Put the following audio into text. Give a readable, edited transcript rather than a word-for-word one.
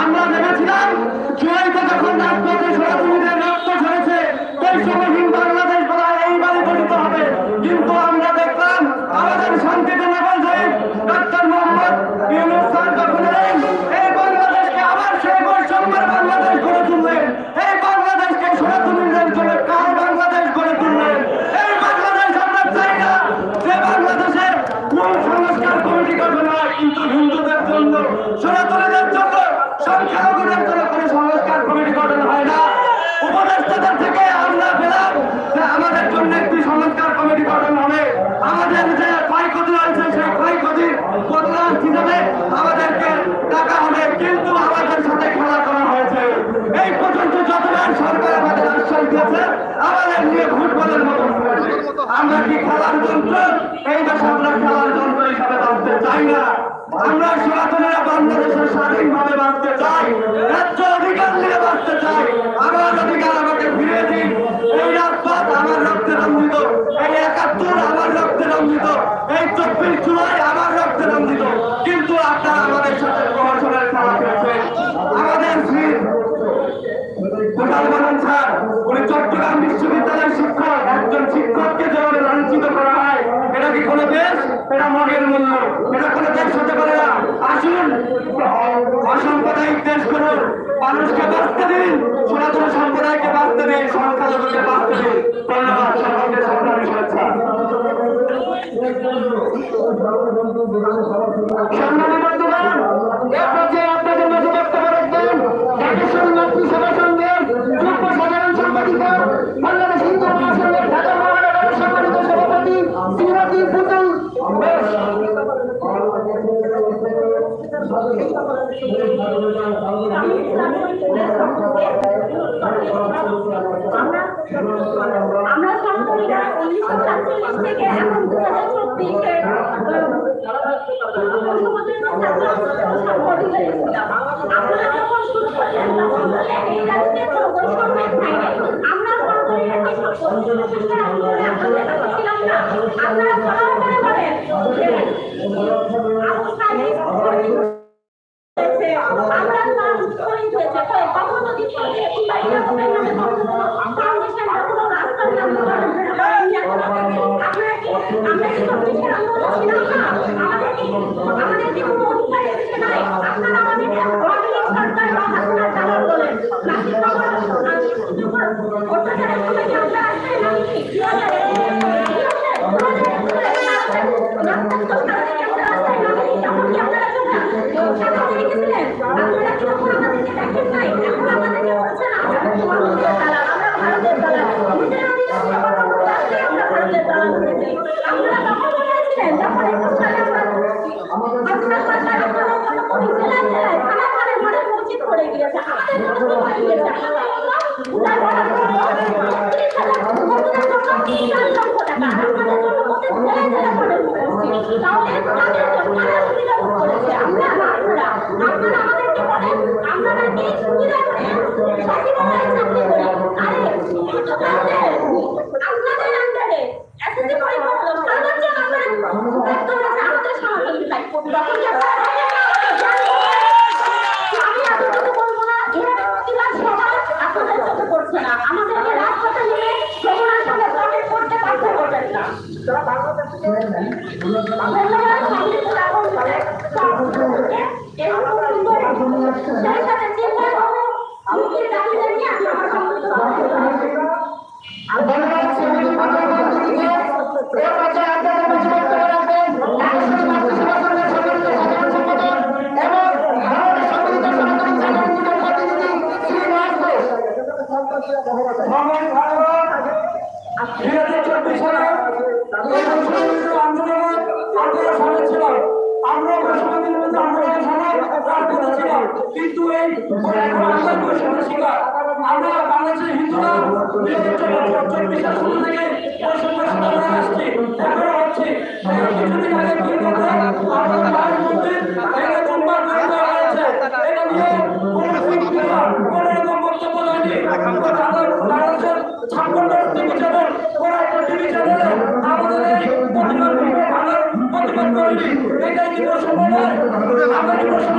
আমরা ভেবেছিলাম জুলাইতে যখন রাজপথে সনাতনীদের রক্ত ঝরেছে বৈষম্যহীন বাংলাদেশ বলা এইবারই গঠিত হবে, কিন্তু আমরা দেখলাম আমাদের শান্তিতে নেবল শহীদ ডক্টর মোহাম্মদ ইউনূস স্যার যখন এলেন এই বাংলাদেশকে আবার সেই বৈষম্যের বাংলাদেশ গড়ে তুললেন, এই বাংলাদেশকে সনাতনীদের জন্য কাল বাংলাদেশ গড়ে তুললেন। এই বাংলাদেশ আমরা চাই না যে বাংলাদেশের মূল সংস্কার কমিটি গঠন হয়, কিন্তু হিন্দুদের জন্য সনাতনীদের জন্য সংখ্যালঘুদের জন্য কোনো সংস্কার কমিটি গঠন হয় না। উপদেষ্টাদের থেকে আমরা পেলাম যে আমাদের জন্য একটি সংস্কার কমিটি গঠন হবে, আমাদের যে ক্ষয়ক্ষতি হয়েছে সেই ক্ষয়ক্ষতির বদলা হিসেবে আমাদেরকে টাকা হবে, কিন্তু আমাদের সাথে খেলা করা হয়েছে। এই পর্যন্ত যতবার সরকার আমাদের আশ্বাস দিয়েছে আমাদের নিয়ে ফুটবলের মতো আমরা কি খেলার যন্ত্র? এই দেশে আমরা খেলার যন্ত্র হিসাবে বাঁচতে চাই না। আমরা সনাতনীরা বাংলাদেশের স্বাধীনভাবে বাঁচতে চাই, রাজ্য অধিকার নিয়ে বাঁচতে চাই। আমার অধিকার আমাকে ফিরিয়ে দিন। এই রাজপথ আমার রক্তে রঞ্জিত, এই ৭১ আমার রক্তে রঞ্জিত, এই ২৪ জুলাই আমার রক্তে রঞ্জিত, কিন্তু আপনারা আমাদের সাথে প্রহসনের খেলা খেলছেন। আমাদের স্যার উনি চট্টগ্রাম বিশ্ববিদ্যালয়ের শিক্ষক, একজন শিক্ষককে যেভাবে লাঞ্ছিত করা হয় এটা কি কোনো দেশ? এটা মগের মূল্য, এটা কোনো দেশ হতে পারে না। আসুন অসাম্প্রদায়িক দেশ করুন, মানুষকে বাঁচতে দিন, সনাতন সম্প্রদায়কে বাঁচতে দিন, সংখ্যালঘুকে বাঁচতে দিন। ধন্যবাদ সকলকে, সংগ্রামী শুভেচ্ছা। সংগ্রামী বন্ধুগণ, এ পর্যায়ে আপনাদের মাঝে বক্তব্য রাখবেন জাতীয় নাগরিক সেবা সংঘের যুগ্ম সাধারণ সম্পাদক, বাংলাদেশ হিন্দু মহাসংঘের ঢাকা মহানগরের সম্মানিত সভাপতি শ্রীমতী পুতুল বেশ। আমরা সম্পর্কে ১৯৪৭ থেকে এখন ২০২৪-এ আপনারা যখন শুরু করলেন তখন এই রাজ্যে কোনো বৈষম্যের ঠাঁই নেই। আমরা সরকারের ছিলাম না, আপনারা সবার করে বলেন আমরা শহীদ হয়েছে কখন যদি আমাদের কি কোনো অধিকার এসে নাই? আপনারা আমাদের সরকার বা হাসিনা চালান বলেন নাকি অত্যাচারের সময় কি আমরা আসলে নাকি কিন্তু এই শিকার আমরা বাংলাদেশের হিন্দুরা ২০২৪ সাল থেকে আসছি, এখনো হচ্ছে। কিছুদিন আগে কি করলেন আপনাদের বাড়ির মধ্যে এরকম হয়েছে, এটা নিয়ে কোনো রকম বক্তব্য হয়নি। বাংলাদেশের ৫৬ টিভি চ্যানেল কোনো একটা টিভি চ্যানেলে আমাদের এই প্রতিবাদ করেনি। এটাই কি প্রশ্ন নয়? আমরা কি প্রশ্ন